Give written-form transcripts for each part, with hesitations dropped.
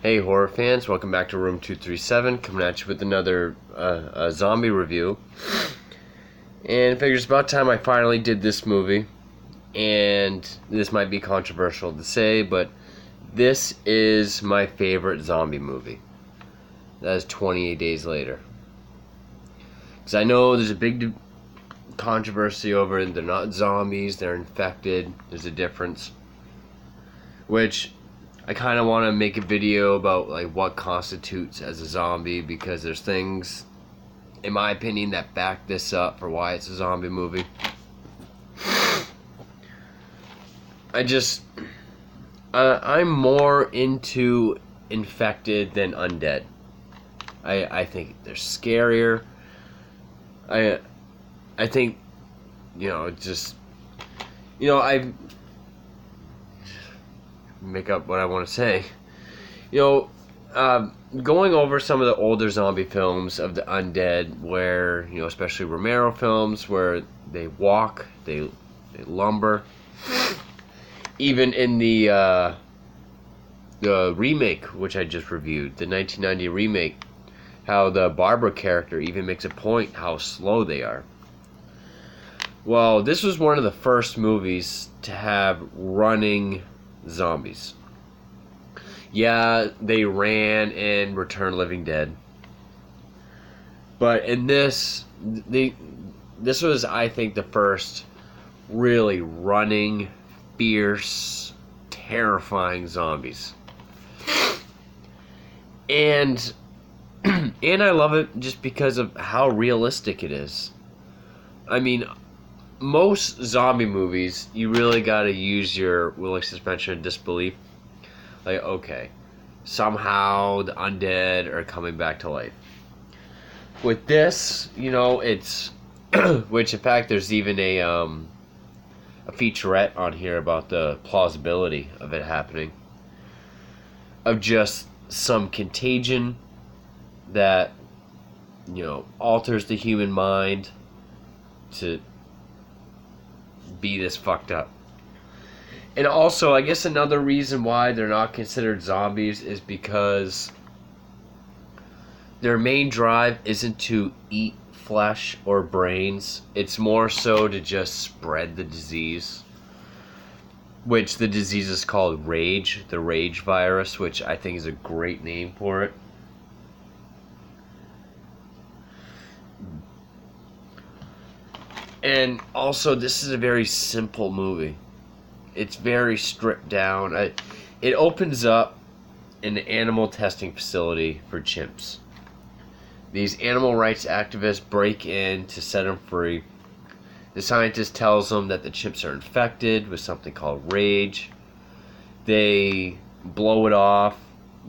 Hey horror fans, welcome back to Room 237, coming at you with another zombie review. And I figured it's about time I finally did this movie. And this might be controversial to say, but this is my favorite zombie movie. That is 28 Days Later. Because I know there's a big controversy over it. They're not zombies, they're infected. There's a difference. Which I kind of want to make a video about like what constitutes as a zombie, because there's things, in my opinion, that back this up for why it's a zombie movie. I'm more into infected than undead. I think they're scarier. I think, I make up what I want to say. Going over some of the older zombie films of the undead, where, especially Romero films, where they walk, they lumber. Even in the remake, which I just reviewed, the 1990 remake, how the Barbara character even makes a point how slow they are. Well, this was one of the first movies to have running zombies. Yeah, they ran in Return of the Living Dead, but in this was, I think, the first really running, fierce, terrifying zombies. And I love it just because of how realistic it is. I mean, most zombie movies, you really gotta use your willing suspension of disbelief. Like, okay, somehow the undead are coming back to life. With this, it's which in fact there's even a featurette on here about the plausibility of it happening, of just some contagion that alters the human mind to be this fucked up. And also, I guess another reason why they're not considered zombies is because their main drive isn't to eat flesh or brains. It's more so to just spread the disease, which the disease is called rage, the rage virus, which I think is a great name for it. And also, this is a very simple movie. It's very stripped down. It opens up in an animal testing facility for chimps. These animal rights activists break in to set them free. The scientist tells them that the chimps are infected with something called rage. They blow it off.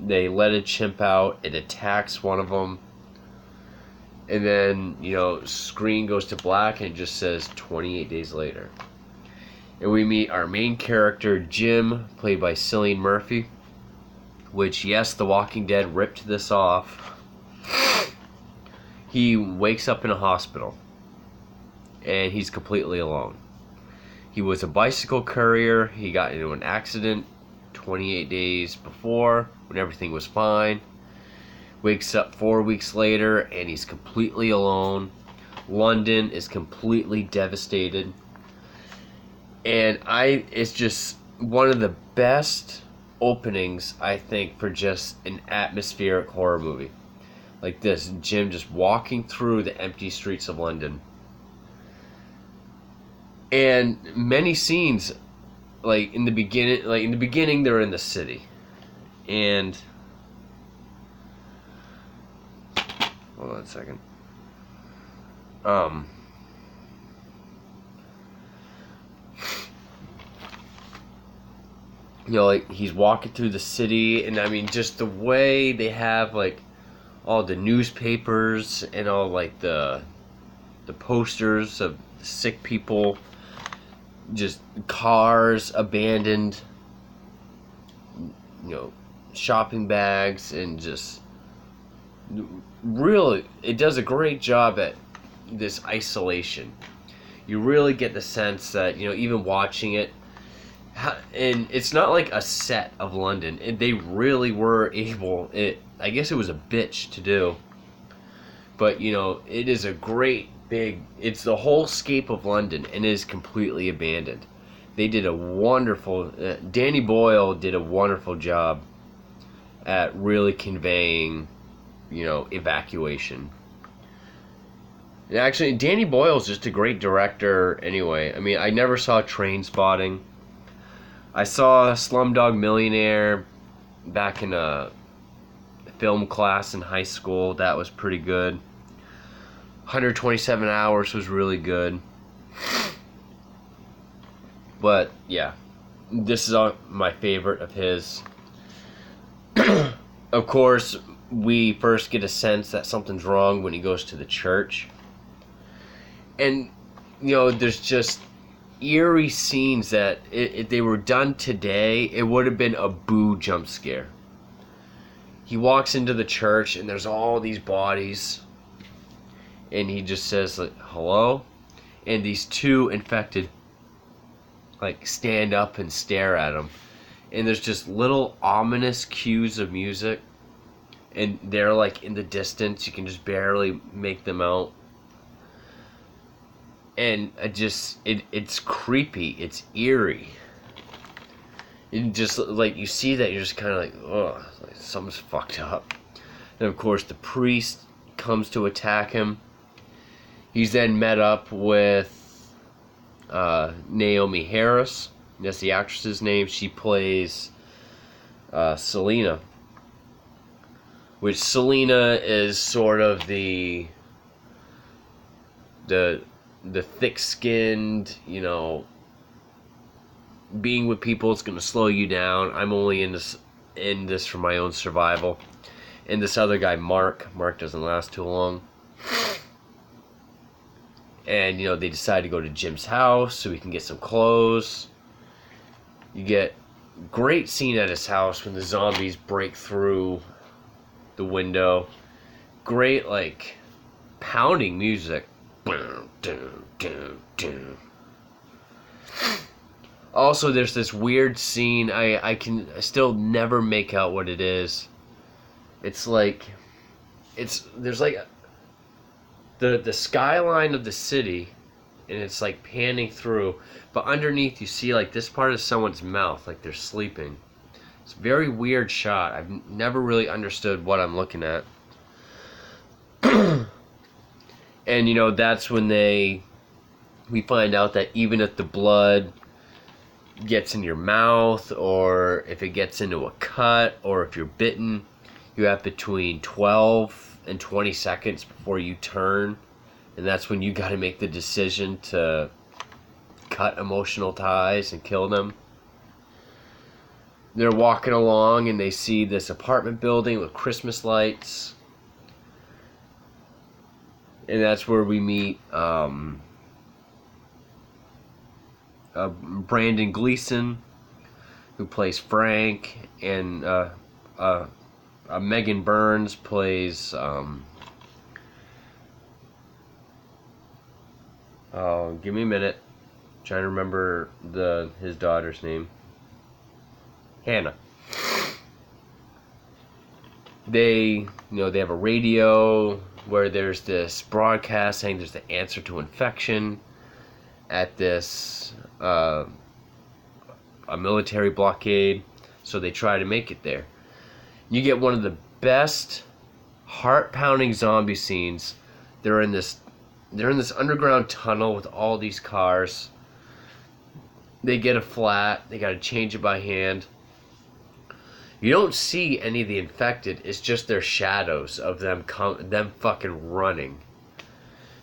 They let a chimp out. It attacks one of them. And then, screen goes to black and it just says 28 days later. And we meet our main character, Jim, played by Cillian Murphy. Which, yes, The Walking Dead ripped this off. He wakes up in a hospital. And he's completely alone. He was a bicycle courier. He got into an accident 28 days before, when everything was fine. Wakes up 4 weeks later, and he's completely alone. London is completely devastated. And it's just one of the best openings, I think, for just an atmospheric horror movie. Like this, Jim just walking through the empty streets of London. And many scenes, in the beginning they're in the city. And hold on a second. He's walking through the city, and I mean, just the way they have, all the newspapers and all, the posters of sick people, just cars abandoned, shopping bags, and just really, it does a great job at this isolation. You really get the sense that, even watching it, And it's not like a set of London. They really were able. I guess it was a bitch to do, but it is a great big. It's the whole scape of London, and it is completely abandoned. They did a wonderful. Danny Boyle did a wonderful job at really conveying, evacuation. And actually, Danny Boyle's just a great director. Anyway, I mean, I never saw Train Spotting. I saw Slumdog Millionaire back in a film class in high school. That was pretty good. 127 Hours was really good. But, yeah. This is my favorite of his. Of course, we first get a sense that something's wrong when he goes to the church. And, there's just eerie scenes that if they were done today, it would have been a boo jump scare. He walks into the church and there's all these bodies, and he just says, like, hello, and these two infected stand up and stare at him, and there's just little ominous cues of music, and they're in the distance. You can just barely make them out. And it's creepy. It's eerie. It just, you see that, you're just kind of like, ugh, something's fucked up. And of course, the priest comes to attack him. He's then met up with Naomie Harris. That's the actress's name. She plays Selena. Which Selena is sort of the thick-skinned, being with people is going to slow you down. I'm only in this for my own survival. And this other guy, Mark doesn't last too long. And, they decide to go to Jim's house so he can get some clothes. You get great scene at his house when the zombies break through the window. Great, pounding music. Also, there's this weird scene. I can still never make out what it is. It's there's the skyline of the city, and it's panning through, but underneath you see this part of someone's mouth, they're sleeping. It's a very weird shot. I've never really understood what I'm looking at. And that's when we find out that even if the blood gets in your mouth, or if it gets into a cut, or if you're bitten, you have between 12 and 20 seconds before you turn, and that's when you got to make the decision to cut emotional ties and kill them. They're walking along and they see this apartment building with Christmas lights. And that's where we meet Brandon Gleeson, who plays Frank, and Megan Burns plays give me a minute. I'm trying to remember his daughter's name. Hannah. They have a radio where there's this broadcast saying there's the answer to infection at this a military blockade, so they try to make it there. You get one of the best heart-pounding zombie scenes. They're in this underground tunnel with all these cars. They get a flat. They got to change it by hand. You don't see any of the infected. It's just their shadows of them fucking running.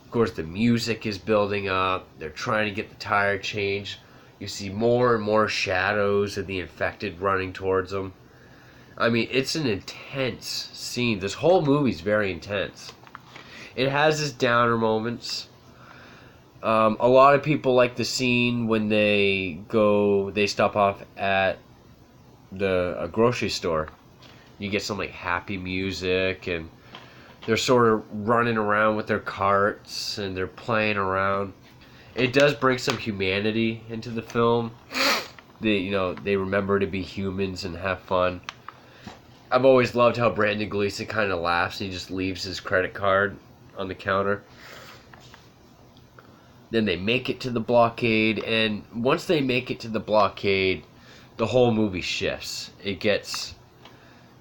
Of course, the music is building up. They're trying to get the tire changed. You see more and more shadows of the infected running towards them. I mean, it's an intense scene. This whole movie's very intense. It has its downer moments. A lot of people like the scene when they stop off at a grocery store. You get some happy music, and they're sort of running around with their carts and they're playing around. It does bring some humanity into the film. they remember to be humans and have fun. I've always loved how Brandon Gleeson kind of laughs. He just leaves his credit card on the counter. Then they make it to the blockade, and once they make it to the blockade, the whole movie shifts. It gets,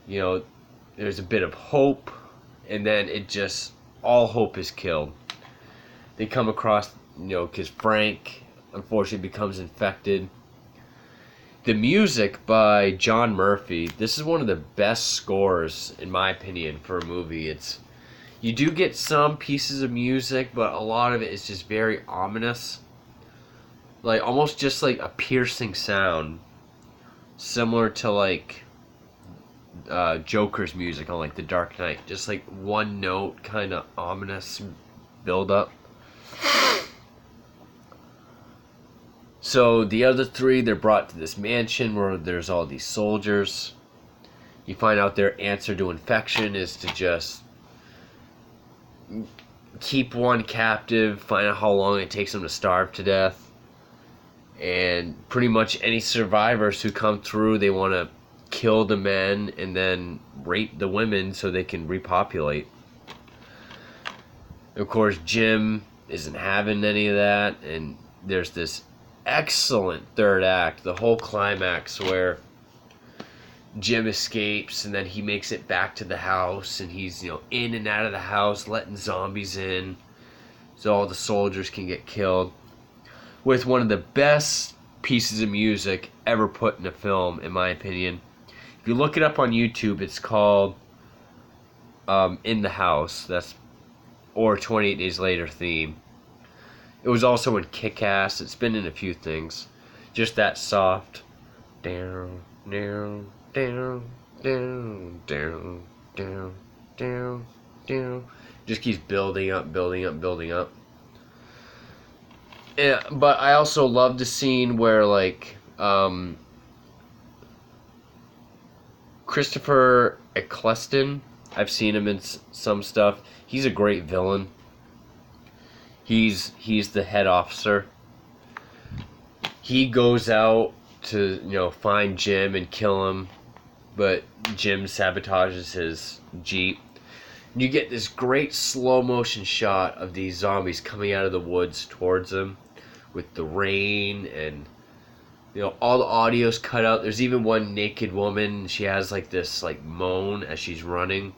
there's a bit of hope, and then it just, all hope is killed. They come across, because Frank, unfortunately, becomes infected. The music by John Murphy, this is one of the best scores, in my opinion, for a movie. You do get some pieces of music, but a lot of it is just very ominous. Like, almost just like a piercing sound. Similar to, like, Joker's music on, like, The Dark Knight. Just, like, one note, kind of ominous build-up. So, the other three, they're brought to this mansion where there's all these soldiers. You find out their answer to infection is to just keep one captive, find out how long it takes them to starve to death, and pretty much any survivors who come through, they want to kill the men and then rape the women so they can repopulate. Of course, Jim isn't having any of that, and there's this excellent third act, the whole climax where Jim escapes, and then he makes it back to the house, and he's, in and out of the house, letting zombies in, so all the soldiers can get killed, with one of the best pieces of music ever put in a film, in my opinion. If you look it up on YouTube, it's called In the House, or 28 Days Later theme. It was also in Kick-Ass, it's been in a few things. Just that soft, down, down, down, down, down, down, down, down. Just keeps building up, building up, building up. Yeah, but I also love the scene where, like, Christopher Eccleston, I've seen him in some stuff. He's a great villain. He's the head officer. He goes out to, find Jim and kill him, but Jim sabotages his Jeep. And you get this great slow motion shot of these zombies coming out of the woods towards him with the rain, and all the audio's cut out. There's even one naked woman. She has like this like moan as she's running.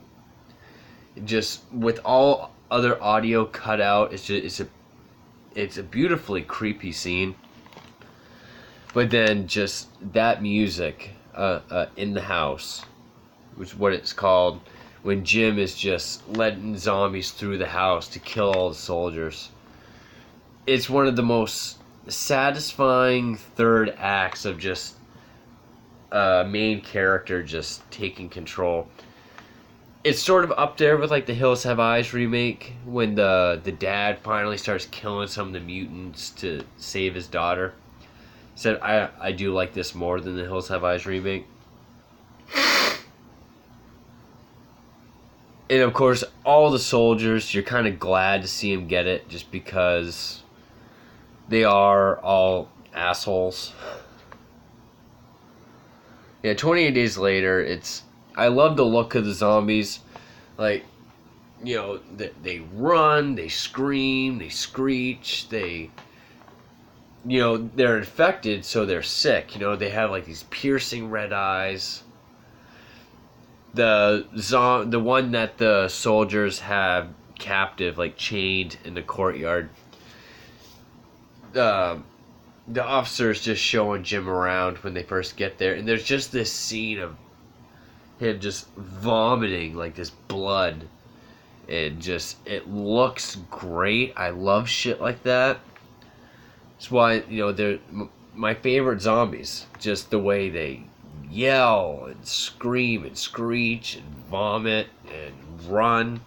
Just with all other audio cut out, it's a beautifully creepy scene. But then just that music, In the House, which is what it's called, when Jim is just letting zombies through the house to kill all the soldiers. It's one of the most satisfying third acts of just a main character just taking control. It's sort of up there with like the Hills Have Eyes remake, when the dad finally starts killing some of the mutants to save his daughter. Said I do like this more than the Hills Have Eyes remake. And of course, all the soldiers, you're kind of glad to see them get it, just because they are all assholes. Yeah, 28 Days Later, I love the look of the zombies. Like, they run, they scream, they screech, they're infected, so they're sick. They have like these piercing red eyes. The one that the soldiers have captive, like chained in the courtyard. The officer's just showing Jim around when they first get there, and there's just this scene of him just vomiting like this blood, and it looks great. I love shit like that. That's why they're my favorite zombies. Just the way they yell and scream and screech and vomit and run.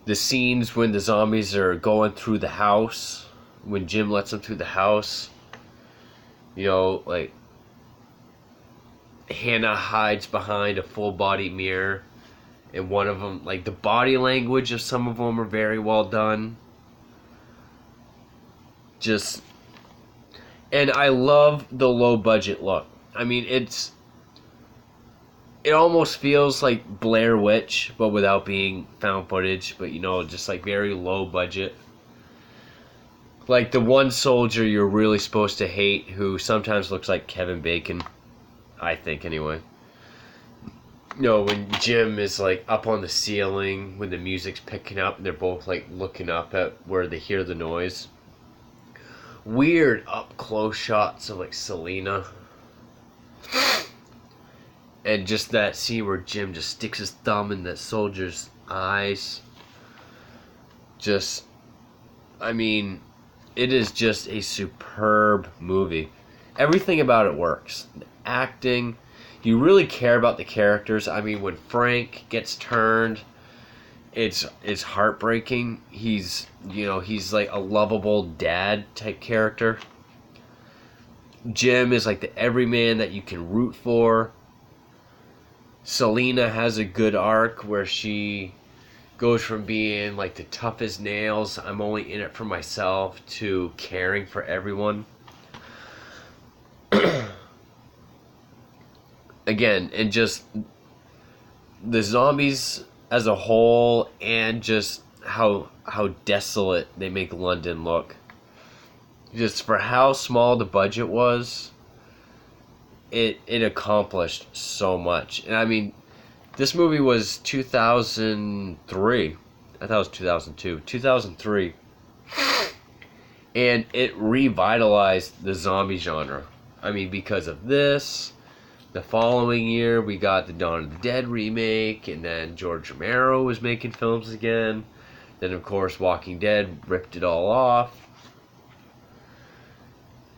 The scenes when the zombies are going through the house, when Jim lets them through the house, like Hannah hides behind a full body mirror, and one of them, like the body language of some of them are very well done. Just And I love the low budget look. I mean, it almost feels like Blair Witch, but without being found footage, but just like very low budget. Like the one soldier you're really supposed to hate, who sometimes looks like Kevin Bacon, I think anyway. When Jim is like up on the ceiling when the music's picking up and they're both like looking up at where they hear the noise. Weird up close shots of like Selena. And just that scene where Jim just sticks his thumb in that soldier's eyes. It is just a superb movie. Everything about it works. The acting, you really care about the characters. I mean, when Frank gets turned, it's heartbreaking. He's like a lovable dad type character. Jim is like the everyman that you can root for. Selena has a good arc where she goes from being like the toughest nails, I'm only in it for myself, to caring for everyone. Again, and just the zombies as a whole, and just how desolate they make London look. Just for how small the budget was, it accomplished so much. And I mean, this movie was 2003. I thought it was 2002. 2003. And it revitalized the zombie genre. I mean, because of this, the following year we got the Dawn of the Dead remake, and then George Romero was making films again. Then, of course, Walking Dead ripped it all off.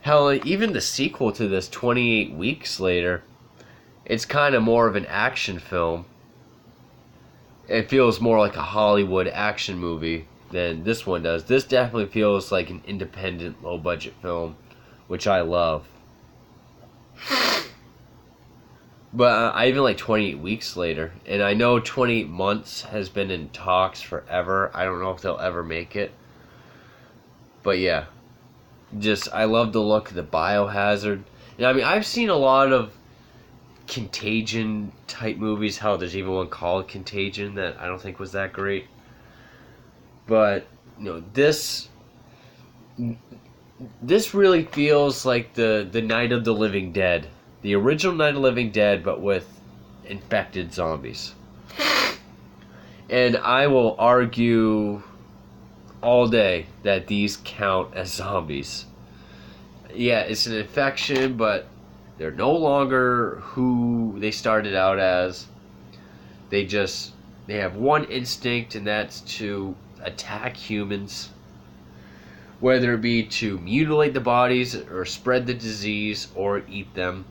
Hell, even the sequel to this, 28 Weeks Later, it's kind of more of an action film. It feels more like a Hollywood action movie than this one does. This definitely feels like an independent, low-budget film, which I love. But I even like 28 Weeks Later. And I know 28 Months has been in talks forever. I don't know if they'll ever make it. But yeah. I love the look of the Biohazard. And I mean, I've seen a lot of Contagion type movies. How there's even one called Contagion that I don't think was that great. But this really feels like the Night of the Living Dead, the original Night of the Living Dead, but with infected zombies. And I will argue all day that these count as zombies. Yeah, it's an infection, but they're no longer who they started out as. They have one instinct, and that's to attack humans. Whether it be to mutilate the bodies, or spread the disease, or eat them.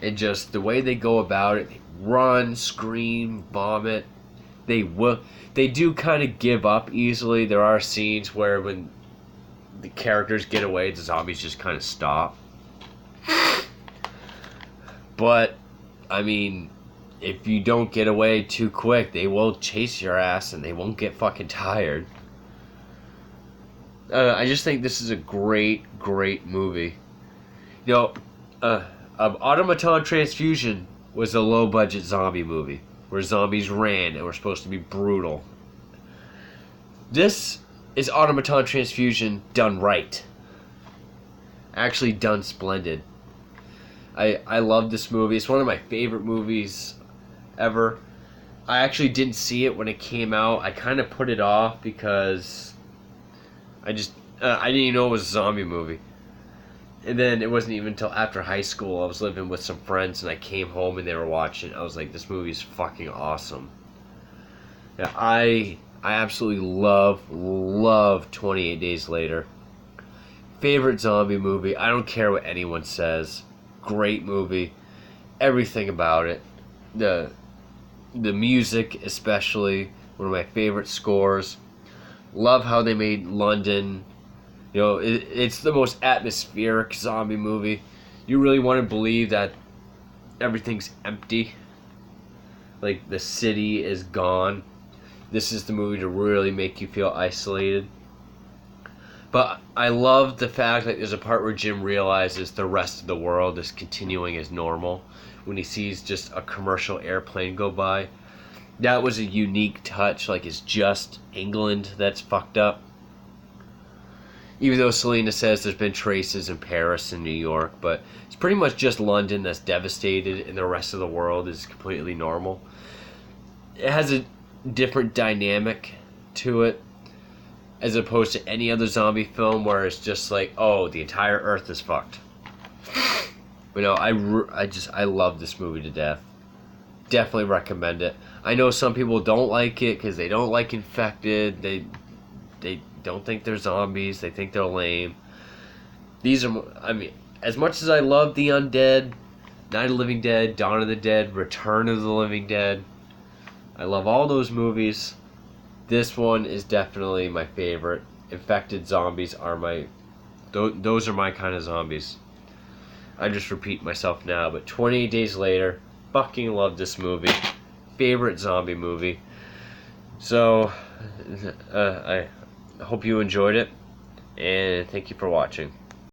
And just the way they go about it, they run, scream, vomit. They do kind of give up easily. There are scenes where when the characters get away, the zombies just kind of stop. But, I mean, if you don't get away too quick, they will chase your ass and they won't get fucking tired. I just think this is a great, great movie. Automaton Transfusion was a low-budget zombie movie where zombies ran and were supposed to be brutal. This is Automaton Transfusion done right. Actually done splendid. I love this movie. It's one of my favorite movies ever. I actually didn't see it when it came out. I kind of put it off because I didn't even know it was a zombie movie. And then it wasn't even until after high school, I was living with some friends and I came home and they were watching. I was like, this movie is fucking awesome. Yeah, I absolutely love 28 Days Later. Favorite zombie movie. I don't care what anyone says. Great movie. Everything about it. The music especially. One of my favorite scores. Love how they made London. It's the most atmospheric zombie movie. You really want to believe that everything's empty. Like, the city is gone. This is the movie to really make you feel isolated. But I love the fact that there's a part where Jim realizes the rest of the world is continuing as normal when he sees just a commercial airplane go by. That was a unique touch. Like, it's just England that's fucked up. Even though Selena says there's been traces in Paris and New York, but it's pretty much just London that's devastated and the rest of the world is completely normal. It has a different dynamic to it as opposed to any other zombie film where it's just like, oh, the entire earth is fucked. But no, I love this movie to death. Definitely recommend it. I know some people don't like it because they don't like Infected. They don't think they're zombies. They think they're lame. These are, I mean, as much as I love The Undead, Night of the Living Dead, Dawn of the Dead, Return of the Living Dead, I love all those movies. This one is definitely my favorite. Infected zombies are those are my kind of zombies. I just repeat myself now, but 28 Days Later, fucking love this movie. Favorite zombie movie. So, I hope you enjoyed it, and thank you for watching.